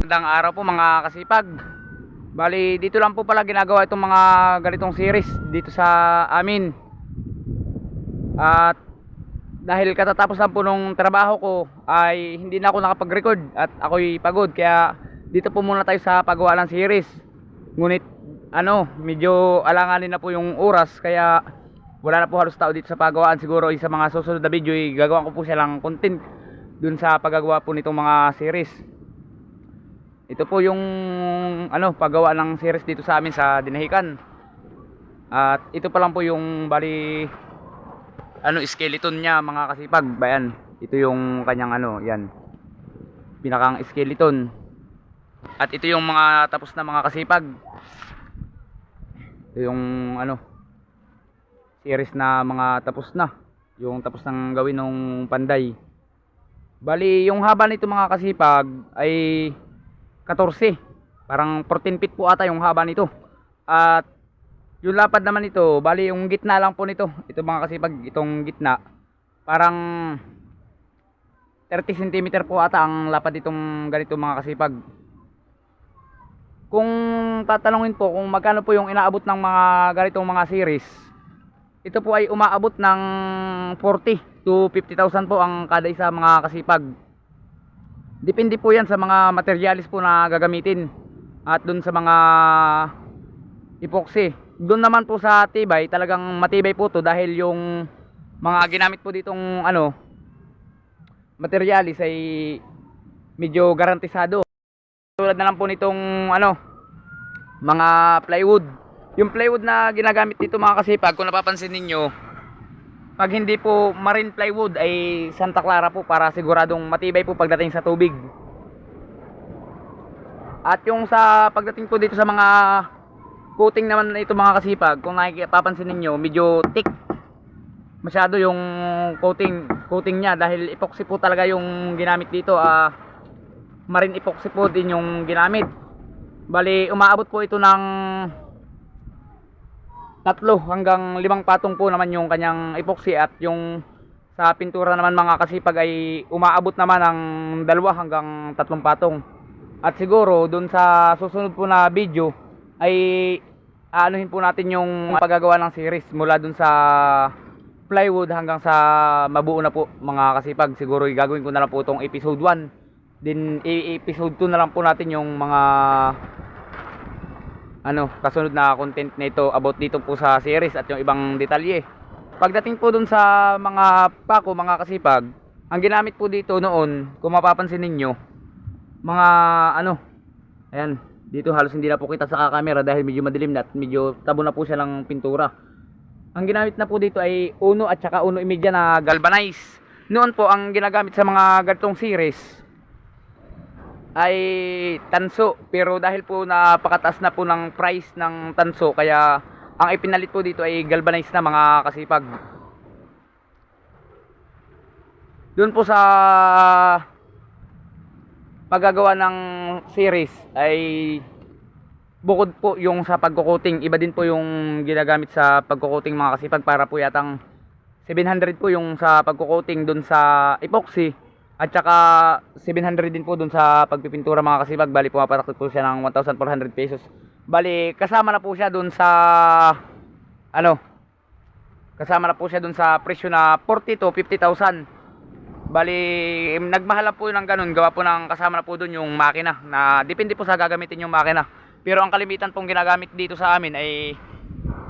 Magandang araw po mga kasipag. Bali dito lang po pala ginagawa itong mga ganitong series dito sa amin. At dahil katatapos lang po nung trabaho ko ay hindi na ako nakapag-record at ako'y pagod, kaya dito po muna tayo sa paggawa ng series. Ngunit medyo alanganin na po yung oras, kaya wala na po halos tao dito sa paggawaan. Siguro sa mga susunod na video ay gagawa ko po silang content dun sa paggagawa po nitong mga series. Ito po yung paggawa ng series dito sa amin sa Dinahican. At ito pa lang po yung bali skeleton niya mga kasipag. Bayan, ito yung kanyang yan. Pinakang skeleton. At ito yung mga tapos na mga kasipag. Ito yung series na mga tapos na. Yung tapos nang gawin ng panday. Bali yung haba nito mga kasipag ay 14, parang 14 feet po ata yung haba nito. At yung lapad naman nito, bali yung gitna lang po nito. Ito mga kasipag, itong gitna parang 30 cm po ata ang lapad itong ganito mga kasipag. Kung tatanungin po kung magkano po yung inaabot ng mga ganitong mga series, ito po ay umaabot ng 40 to 50,000 po ang kada isa mga kasipag. Depende po yan sa mga materialis po na gagamitin. At dun sa mga epoxy. Dun naman po sa tibay, talagang matibay po to dahil yung mga ginamit po ditong materialis ay medyo garantisado. Tulad na lang po nitong mga plywood. Yung plywood na ginagamit dito mga kasipag, kung napapansin ninyo, pag hindi po marine plywood ay Santa Clara po, para siguradong matibay po pagdating sa tubig. At yung sa pagdating po dito sa mga coating naman ito mga kasipag, kung napapansin ninyo, medyo thick masyado yung coating niya, dahil epoxy po talaga yung ginamit dito. Marine epoxy po din yung ginamit. Bali umaabot po ito ng 3 hanggang 5 patong po naman yung kanyang epoxy. At yung sa pintura naman mga kasipag ay umaabot naman ng 2 hanggang 3 patong. At siguro dun sa susunod po na video ay aanuhin po natin yung paggagawa ng series mula dun sa plywood hanggang sa mabuo na po mga kasipag. Siguro gagawin ko na lang po itong episode 1, din episode 2 na lang po natin yung mga kasunod na content na ito about dito po sa series at yung ibang detalye. Pagdating po dun sa mga pako mga kasipag, ang ginamit po dito noon, kung mapapansin ninyo, mga ayan, dito halos hindi na po kita sa camera dahil medyo madilim na at medyo tabo na po siya ng pintura. Ang ginamit na po dito ay 1 at saka 1.5 na galvanize. Noon po ang ginagamit sa mga ganitong series ay tanso, pero dahil po napakataas na po ng price ng tanso, kaya ang ipinalit po dito ay galvanized na mga kasipag. Doon po sa paggagawa ng series ay bukod po yung sa pagko-coating, iba din po yung ginagamit sa pagko-coating mga kasipag. Para po yatang 700 po yung sa pagko-coating doon sa epoxy. At saka 700 din po dun sa pagpipintura mga kasipag. Bali pumapatak po siya ng 1,400 pesos. Bali kasama na po siya dun sa kasama na po siya dun sa presyo na 40 to 50,000. Bali nagmahal po ng ganun, gawa po ng kasama na po dun yung makina, na depende po sa gagamitin yung makina. Pero ang kalimitan pong ginagamit dito sa amin ay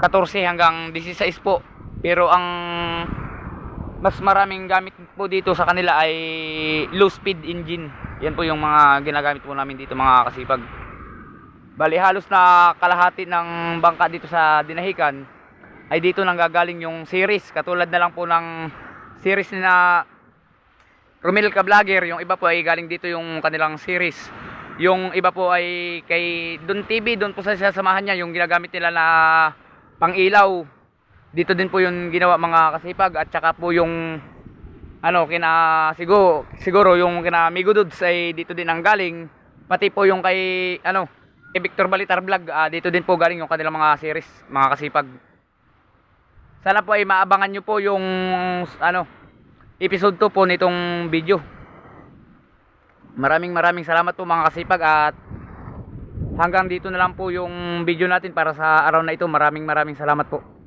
14 hanggang 16 po. Pero ang mas maraming gamit po dito sa kanila ay low speed engine. Yan po yung mga ginagamit po namin dito mga kasipag. Bali halos na kalahati ng bangka dito sa Dinahican ay dito nang gagaling yung series. Katulad na lang po ng series na Romel Ka Vlogger, yung iba po ay galing dito yung kanilang series. Yung iba po ay kay Don TV, doon po sa sasamahan niya yung ginagamit nila na pang ilaw. Dito din po yung ginawa mga kasipag. At saka po yung siguro yung kina Migo Dudes ay dito din ang galing. Pati po yung kay kay Victor Balitar Vlog, dito din po galing yung kanilang mga series mga kasipag. Sana po ay maabangan nyo po yung episode 2 po nitong video. Maraming salamat po mga kasipag, at hanggang dito na lang po yung video natin para sa araw na ito. Maraming salamat po.